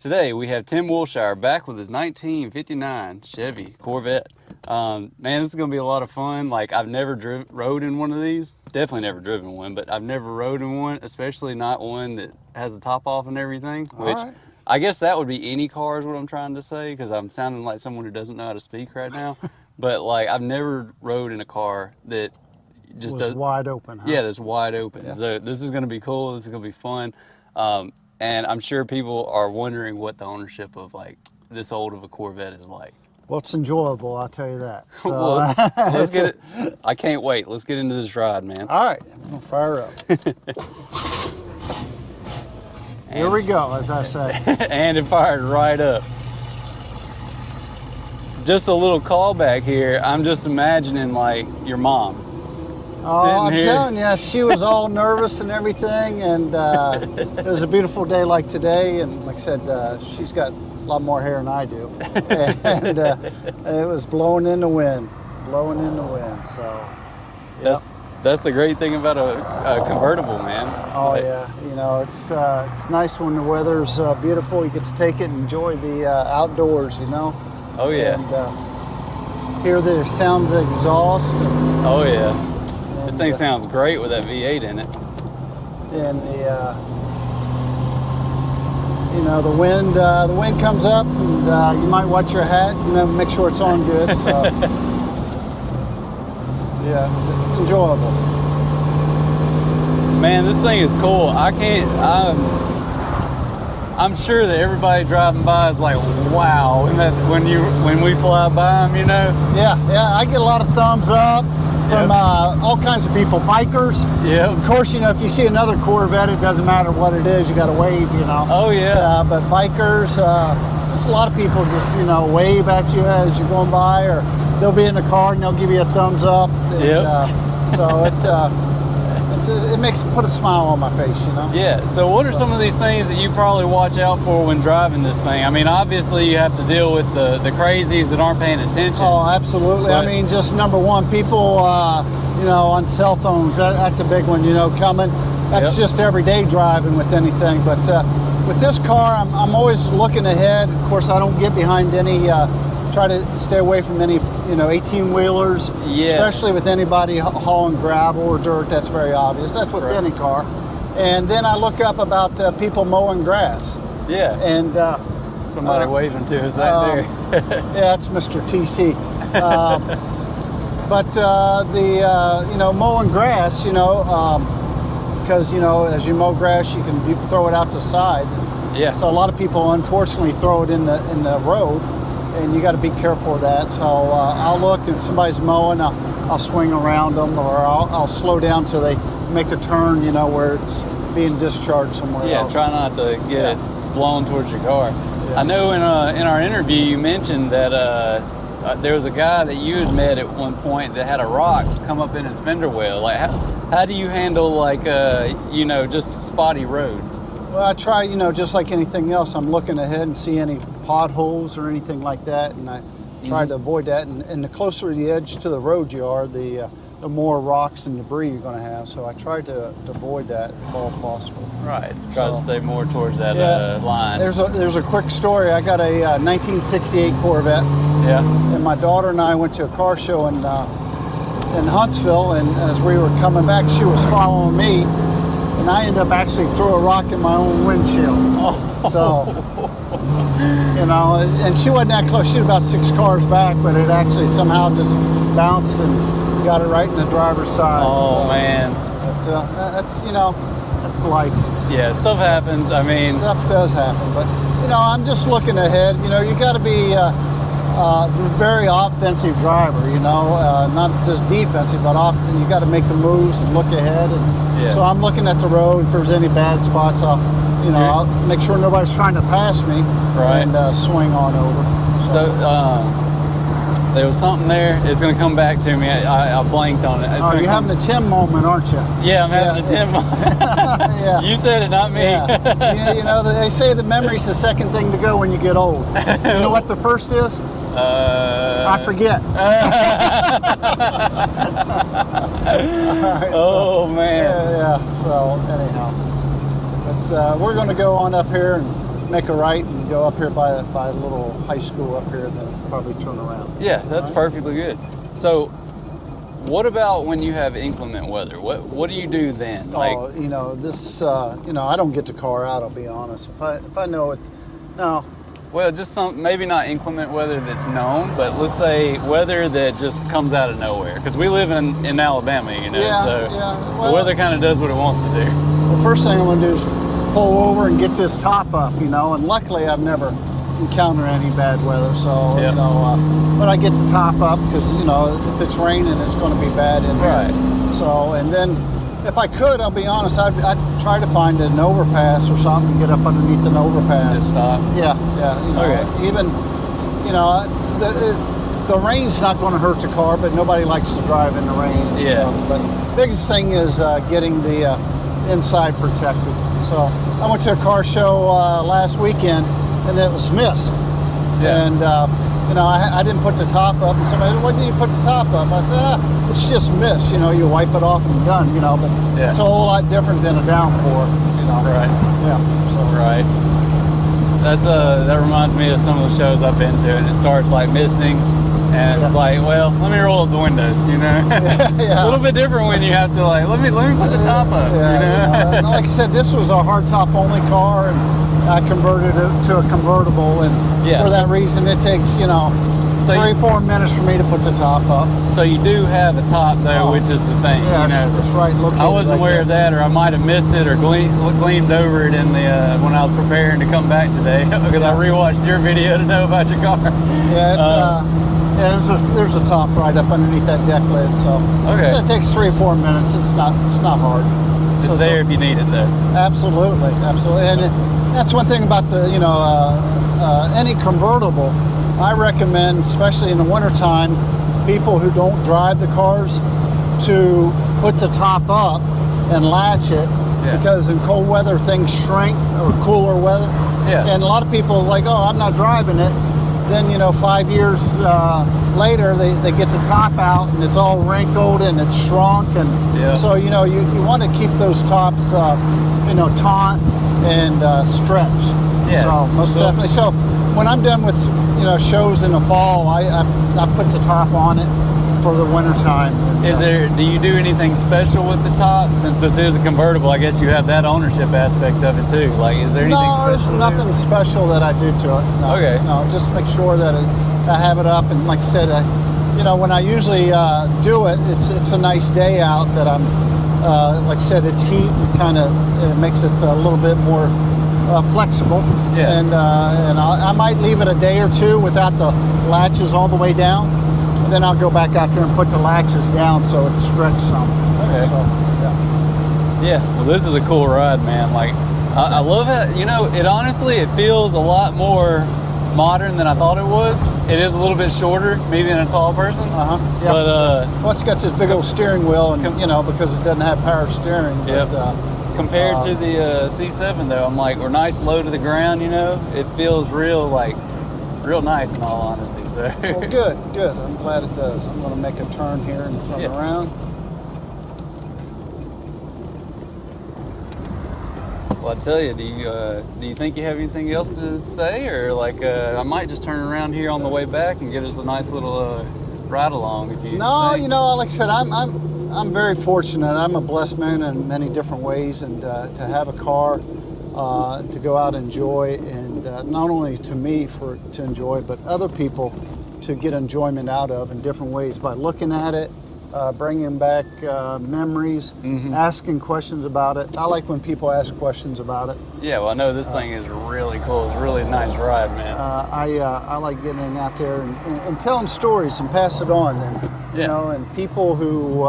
Today we have Tim Wolshire back with his 1959 Chevy Corvette. Man, this is gonna be a lot of fun. Like, I've never rode in one of these. Definitely never driven one, but I've never rode in one, especially not one that has the top off and everything. Which I guess that would be any car is what I'm trying to say, because I'm sounding like someone who doesn't know how to speak right now. But like, I've never rode in a car that just was wide open. Huh? Yeah, that's wide open. Yeah. So this is gonna be cool. This is gonna be fun. And I'm sure people are wondering what the ownership of like this old of a Corvette is like. Well, it's enjoyable, I'll tell you that. So, well, let's get it. I can't wait. Let's get into this ride, man. All right, I'm gonna fire up. Here we go, as I say. And it fired right up. Just a little callback here. I'm just imagining like your mom. Oh, I'm telling you, she was all nervous and everything, and it was a beautiful day like today, and like I said, she's got a lot more hair than I do, and it was blowing in the wind, so. Yep. That's the great thing about a convertible, man. Oh yeah, you know, it's nice when the weather's beautiful, you get to take it and enjoy the outdoors, you know. Oh yeah. And hear the sounds of exhaust. And, oh yeah. This thing sounds great with that V8 in it. And the, you know, the wind comes up, and you might watch your hat, you know, make sure it's on good. So, yeah, it's enjoyable. Man, this thing is cool. I'm sure that everybody driving by is like, wow, when we fly by them, you know? Yeah, I get a lot of thumbs up. From all kinds of people, bikers. Yeah. Of course, you know, if you see another Corvette, it doesn't matter what it is, you got to wave, you know. Oh yeah. But bikers, just a lot of people just, you know, wave at you as you're going by, or they'll be in the car and they'll give you a thumbs up. And, so it put a smile on my face, you know. Yeah. So what are some of these things that you probably watch out for when driving this thing? I mean, obviously you have to deal with the crazies that aren't paying attention. Oh, absolutely. I mean, just number one, people, you know, on cell phones. That's a big one, you know, coming. That's just everyday driving with anything. But with this car, I'm always looking ahead. Of course, I don't get behind any. Try to stay away from any, you know, 18-wheelers, especially with anybody hauling gravel or dirt. That's very obvious. That's with any car. And then I look up about people mowing grass. Yeah. And somebody waving to us right there. Yeah, it's Mr. TC. But you know, mowing grass, you know, because, you know, as you mow grass, you can throw it out the side. Yeah. So a lot of people, unfortunately, throw it in the road. And you got to be careful of that. So I'll look, if somebody's mowing, I'll swing around them, or I'll slow down till they make a turn, you know, where it's being discharged somewhere else. Yeah, try not to get it blown towards your car. Yeah. I know in our interview you mentioned that there was a guy that you had met at one point that had a rock come up in his fender well. Like, how do you handle, like, you know, just spotty roads? Well, I try, you know, just like anything else, I'm looking ahead and see any potholes or anything like that, and I try to avoid that. And the closer the edge to the road you are, the more rocks and debris you're going to have. So I try to avoid that if all possible. Right. So try to stay more towards that line. There's a quick story. I got a 1968 Corvette. Yeah. And my daughter and I went to a car show in Huntsville, and as we were coming back, she was following me. And I ended up actually throwing a rock in my own windshield. Oh. So, you know, and she wasn't that close. She was about 6 cars back, but it actually somehow just bounced and got it right in the driver's side. Oh, so, man. But that's, you know, that's life. Yeah, stuff happens. I mean, stuff does happen. But, you know, I'm just looking ahead. You know, you got to be a very offensive driver, you know, not just defensive, but often you got to make the moves and look ahead. And so I'm looking at the road. If there's any bad spots, I'll make sure nobody's trying to pass me, and swing on over. So there was something there. It's going to come back to me. I blanked on it. You're having a Tim moment, aren't you? Yeah, I'm having a Tim moment. Yeah. You said it, not me. Yeah, you know, they say the memory's the second thing to go when you get old. You know what the first is? I forget. Oh man. Yeah. So anyhow, but we're going to go on up here and make a right and go up here by a little high school up here, and then probably turn around. Yeah, that's Right. perfectly good. So, what about when you have inclement weather? What do you do then? Like, Oh, you know, this, you know, I don't get the car out, I'll be honest. If I know it, no. well, just maybe not inclement weather that's known, but let's say weather that just comes out of nowhere. Because we live in Alabama, you know, Yeah, so yeah, the well- weather kind of does what it wants to do. The first thing I'm gonna do is pull over and get this top up, you know, and luckily I've never encountered any bad weather, so, Yep. you know, but I get the top up because, you know, if it's raining, it's gonna be bad in here. Right. So, and then if I could, I'll be honest, I'd try to find an overpass or something and get up underneath an overpass. Just stop. Yeah, you know, Okay. even, you know, the rain's not going to hurt the car, but nobody likes to drive in the rain and Yeah. stuff. But biggest thing is getting the inside protected. So I went to a car show last weekend, and it was mist. Yeah. And, you know, I didn't put the top up, and somebody said, why didn't you put the top up? I said, it's just mist, you know, you wipe it off and done, you know, but Yeah. it's a whole lot different than a downpour, you know. Right. Yeah, so. Right. That reminds me of some of the shows I've been to, and it starts like misting, and it's Yeah. like, well, let me roll up the windows, you know. Yeah. A little bit different when you have to like, let me put the top up, Yeah, you know. you know, like I said, this was a hardtop only car, and I converted it to a convertible, and Yeah, for so- that reason, it takes, you know, So 3-4 minutes for me to put the top up. So you do have a top though, Oh. which is the thing, Yeah, you know. it's right. Located I wasn't right aware of there. that, or I might have missed it, or gleamed over it in the when I was preparing to come back today, because I rewatched your video to know about your car. Yeah, yeah. There's a top right up underneath that deck lid, so Okay. it takes 3-4 minutes. It's not hard. It's So there if you need it though. Absolutely, and that's one thing about the any convertible. I recommend, especially in the wintertime, people who don't drive the cars to put the top up and latch it, Yeah. because in cold weather things shrink, or cooler weather. Yeah. And a lot of people are like, oh, I'm not driving it. Then 5 years later they get the top out and it's all wrinkled and it's shrunk, and Yeah. so you want to keep those tops taut and stretch. Yeah. So most definitely. So when I'm done with shows in the fall, I put the top on it for the winter time. Do you do anything special with the top? Since this is a convertible, I guess you have that ownership aspect of it too. Like, is there anything No, special? there's nothing special that I do to it. No, Okay. No, just make sure that I have it up, and like I said, when I usually do it, it's a nice day out that I'm. Like I said, it's heat and it makes it a little bit more flexible. Yeah. And I might leave it a day or two without the latches all the way down, and then I'll go back out there and put the latches down so it stretches some. Okay. So, yeah. Yeah, well, this is a cool ride, man. Like, I love it. It honestly, it feels a lot more modern than I thought it was. It is a little bit shorter, maybe than a tall person. Uh-huh. Yeah. But Well, it's got this big old steering wheel, and because it doesn't have power steering. Yep. But, compared to the C7, though, I'm like, we're nice low to the ground. It feels real nice in all honesty. So. well, good. I'm glad it does. I'm going to make a turn here and turn around. Well, I tell you, do you think you have anything else to say, or like I might just turn around here on the way back and get us a nice little ride along if you. No, think? like I said, I'm very fortunate. I'm a blessed man in many different ways, and to have a car to go out and enjoy, and not only to me to enjoy, but other people to get enjoyment out of in different ways by looking at it, bringing back memories, asking questions about it. I like when people ask questions about it. Yeah, well, I know this thing is really cool. It's a really nice ride, man. I like getting out there and telling stories and pass it on, and and people who,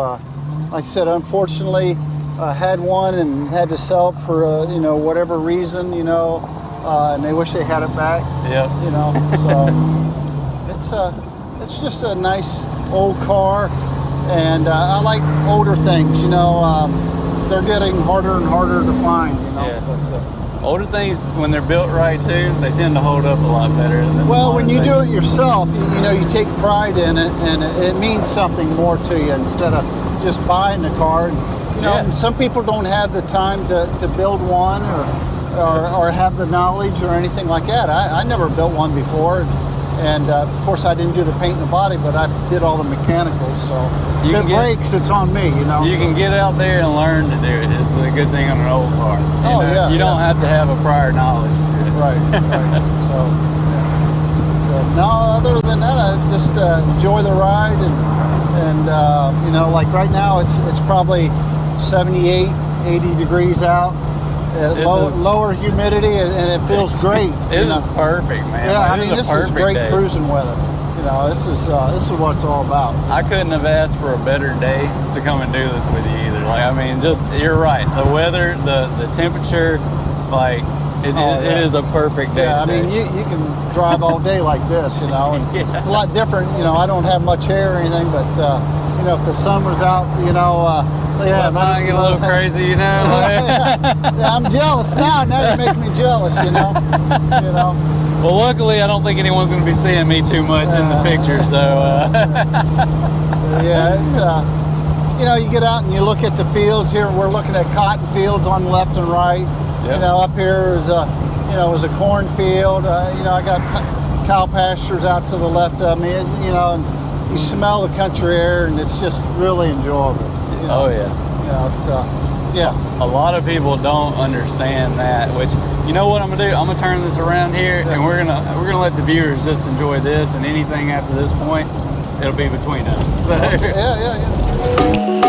like I said, unfortunately had one and had to sell it for whatever reason, and they wish they had it back. Yep. So it's just a nice old car. And I like older things, they're getting harder and harder to find, Yeah. But, Older things, when they're built right too, they tend to hold up a lot better than well, when you do things. it yourself, you take pride in it, and it means something more to you instead of just buying the car. And, Yeah. some people don't have the time to build one, or have the knowledge or anything like that. I never built one before, and of course I didn't do the paint and the body, but I did all the mechanicals. So if it breaks, it's on me, you know. You can get out there and learn to do it. It's a good thing on an old car. You don't have to have a prior knowledge to it. Right. So, no, other than that, I just enjoy the ride, and you know, like right now it's probably 78, 80 degrees out. Lower humidity, and it feels great. It is perfect, man. Yeah, like, I mean, this is great cruising weather. You know, this is what it's all about. I couldn't have asked for a better day to come and do this with you either. Like, I mean, just you're right. The weather, the temperature, like it is a perfect day. Yeah, I mean, you can drive all day like this, you know, and it's a lot different. You know, I don't have much hair or anything, but you know, if the sun was out, you know. Yeah, I get a little crazy, you know. Yeah, I'm jealous now. Now you're making me jealous, you know. Well, luckily, I don't think anyone's going to be seeing me too much in the picture, so. Yeah, you know, you get out and you look at the fields here. We're looking at cotton fields on the left and right. Yep. You know, up here is a cornfield. You know, I got cow pastures out to the left of me. You know, and you smell the country air, and it's just really enjoyable. You know? Oh yeah. You know, it's yeah. A lot of people don't understand that. Which, you know what I'm gonna do? I'm gonna turn this around here, and we're gonna let the viewers just enjoy this, and anything after this point, it'll be between us. So. Yeah.